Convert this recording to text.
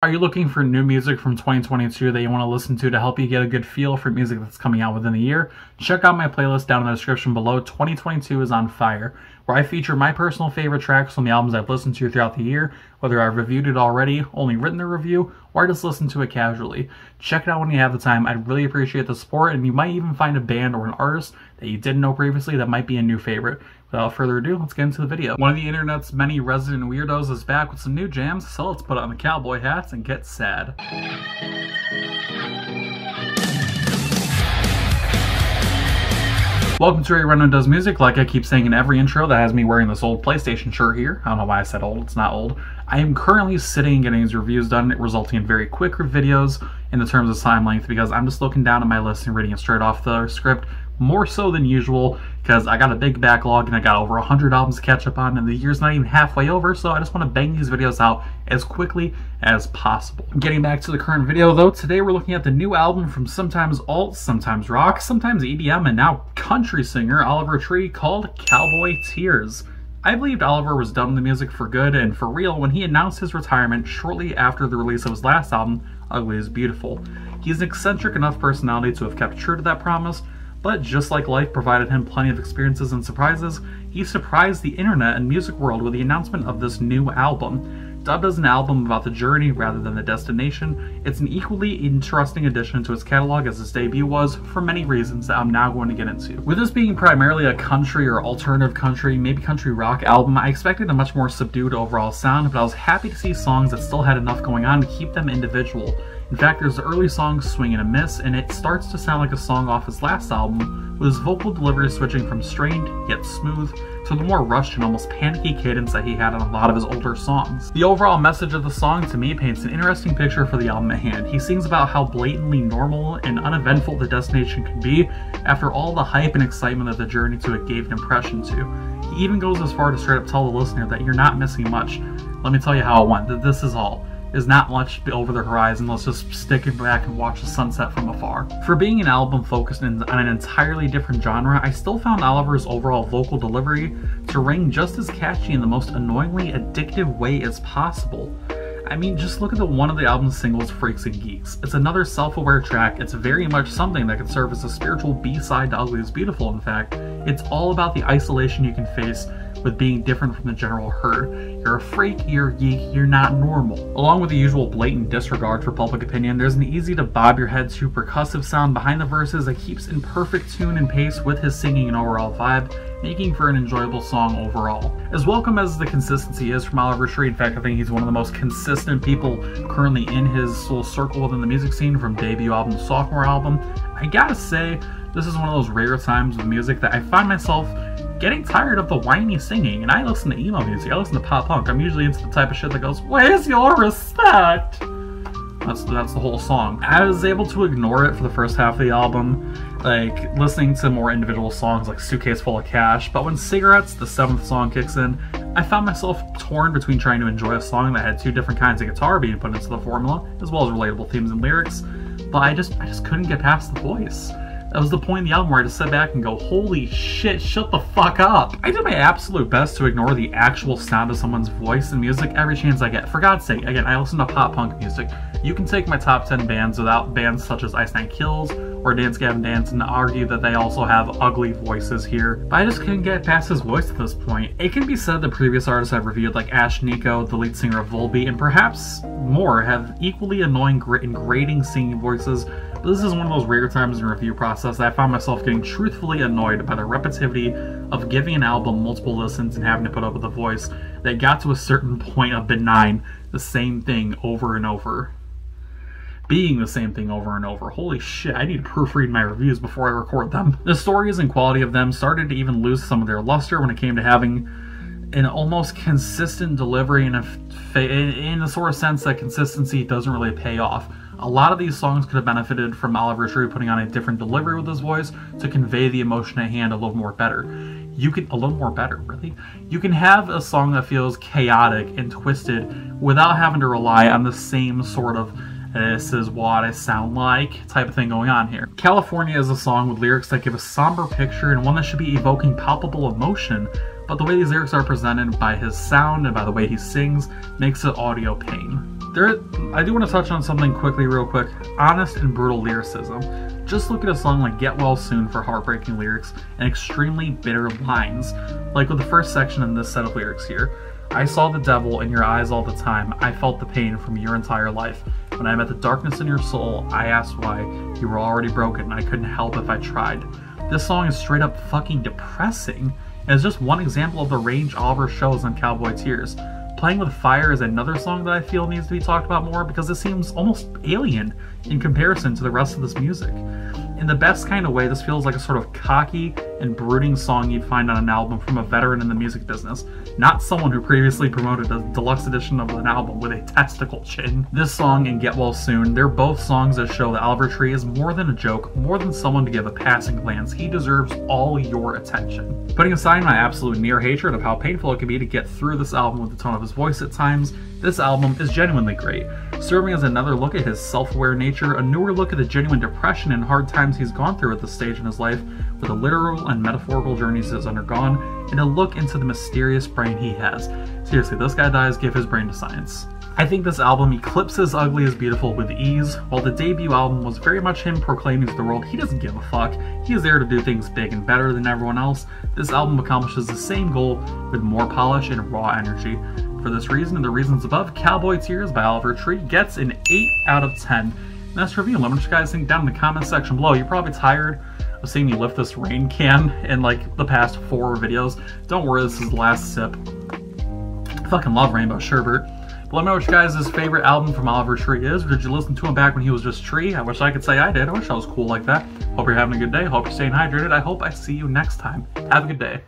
Are you looking for new music from 2022 that you want to listen to help you get a good feel for music that's coming out within the year? Check out my playlist down in the description below. 2022 is on fire, where I feature my personal favorite tracks from the albums I've listened to throughout the year, whether I've reviewed it already, only written a review, or just listened to it casually. Check it out when you have the time. I'd really appreciate the support, and you might even find a band or an artist that you didn't know previously that might be a new favorite. Without further ado, let's get into the video. One of the internet's many resident weirdos is back with some new jams, so let's put on the cowboy hats and get sad. Welcome to Random Does Music. Like I keep saying in every intro, that has me wearing this old PlayStation shirt here. I don't know why I said old, it's not old. I am currently sitting and getting these reviews done, resulting in very quick videos in the terms of time length, because I'm just looking down at my list and reading it straight off the script, more so than usual, because I got a big backlog and I got over 100 albums to catch up on, and the year's not even halfway over, so I just want to bang these videos out as quickly as possible. Getting back to the current video though, today we're looking at the new album from sometimes alt, sometimes rock, sometimes EDM, and now country singer Oliver Tree, called Cowboy Tears. I believed Oliver was done with the music for good and for real when he announced his retirement shortly after the release of his last album, Ugly is Beautiful. He's an eccentric enough personality to have kept true to that promise, but just like life provided him plenty of experiences and surprises, he surprised the internet and music world with the announcement of this new album. Dubbed as an album about the journey rather than the destination, it's an equally interesting addition to his catalog as his debut was, for many reasons that I'm now going to get into. With this being primarily a country or alternative country, maybe country rock album, I expected a much more subdued overall sound, but I was happy to see songs that still had enough going on to keep them individual. In fact, there's the early song Swing and a Miss, and it starts to sound like a song off his last album, with his vocal delivery switching from strained, yet smooth, to the more rushed and almost panicky cadence that he had on a lot of his older songs. The overall message of the song, to me, paints an interesting picture for the album at hand. He sings about how blatantly normal and uneventful the destination can be after all the hype and excitement that the journey to it gave an impression to. He even goes as far to straight up tell the listener that you're not missing much. Let me tell you how it went, that this is all. Is not much over the horizon, let's just stick it back and watch the sunset from afar. For being an album focused on an entirely different genre, I still found Oliver's overall vocal delivery to ring just as catchy in the most annoyingly addictive way as possible. I mean, just look at one of the album's singles, Freaks and Geeks. It's another self-aware track. It's very much something that could serve as a spiritual B-side to Ugly is Beautiful, in fact. It's all about the isolation you can face with being different from the general herd. You're a freak, you're a geek, you're not normal. Along with the usual blatant disregard for public opinion, there's an easy to bob your head to percussive sound behind the verses that keeps in perfect tune and pace with his singing and overall vibe, making for an enjoyable song overall. As welcome as the consistency is from Oliver Tree, in fact I think he's one of the most consistent people currently in his little circle within the music scene, from debut album to sophomore album, I gotta say, this is one of those rare times with music that I find myself getting tired of the whiny singing, and I listen to emo music, I listen to pop punk. I'm usually into the type of shit that goes, "Where's your respect?" That's the whole song. I was able to ignore it for the first half of the album, like listening to more individual songs like Suitcase Full of Cash, but when Cigarettes, the 7th song, kicks in, I found myself torn between trying to enjoy a song that had two different kinds of guitar being put into the formula, as well as relatable themes and lyrics, but I just couldn't get past the voice. That was the point in the album where I just sat back and go, holy shit, shut the fuck up. I did my absolute best to ignore the actual sound of someone's voice and music every chance I get. For God's sake, again, I listen to pop punk music. You can take my top 10 bands without bands such as Ice Nine Kills or Dance Gavin Dance and argue that they also have ugly voices here, but I just couldn't get past his voice at this point. It can be said that previous artists I've reviewed, like Ash Nico, the lead singer of Volbeat, and perhaps more, have equally annoying and grating singing voices. But this is one of those rare times in the review process that I found myself getting truthfully annoyed by the repetitivity of giving an album multiple listens and having to put up with a voice that got to a certain point of benign, the same thing over and over. Being the same thing over and over. Holy shit, I need to proofread my reviews before I record them. The stories and quality of them started to even lose some of their luster when it came to having an almost consistent delivery in a sort of sense that consistency doesn't really pay off. A lot of these songs could have benefited from Oliver Tree putting on a different delivery with his voice to convey the emotion at hand a little more better. You can have a song that feels chaotic and twisted without having to rely on the same sort of "this is what I sound like" type of thing going on here. California is a song with lyrics that give a somber picture and one that should be evoking palpable emotion, but the way these lyrics are presented by his sound and by the way he sings makes it audio pain. I do want to touch on something quickly, real quick. Honest and brutal lyricism. Just look at a song like Get Well Soon for heartbreaking lyrics and extremely bitter lines. Like with the first section in this set of lyrics here. I saw the devil in your eyes all the time. I felt the pain from your entire life. When I met the darkness in your soul, I asked why. You were already broken. I couldn't help if I tried. This song is straight up fucking depressing. And it's just one example of the range Oliver shows on Cowboy Tears. Playing with Fire is another song that I feel needs to be talked about more because it seems almost alien in comparison to the rest of this music. In the best kind of way, this feels like a sort of cocky and brooding song you'd find on an album from a veteran in the music business, not someone who previously promoted a deluxe edition of an album with a testicle chin. This song and Get Well Soon, they're both songs that show that Oliver Tree is more than a joke, more than someone to give a passing glance. He deserves all your attention. Putting aside my absolute near hatred of how painful it can be to get through this album with the tone of his voice at times, this album is genuinely great, serving as another look at his self-aware nature, a newer look at the genuine depression and hard times he's gone through at this stage in his life, with the literal and metaphorical journeys he has undergone, and a look into the mysterious brain he has. Seriously, this guy dies, give his brain to science. I think this album eclipses Ugly is Beautiful with ease. While the debut album was very much him proclaiming to the world he doesn't give a fuck, he is there to do things big and better than everyone else, this album accomplishes the same goal with more polish and raw energy. For this reason and the reasons above, Cowboy Tears by Oliver Tree gets an 8 out of 10. Nice review. Let me know what you guys think down in the comment section below. You're probably tired of seeing me lift this rain can in like the past 4 videos. Don't worry, this is the last sip. I fucking love Rainbow Sherbet. But let me know what you guys' favorite album from Oliver Tree is. Or did you listen to him back when he was just Tree? I wish I could say I did. I wish I was cool like that. Hope you're having a good day. Hope you're staying hydrated. I hope I see you next time. Have a good day.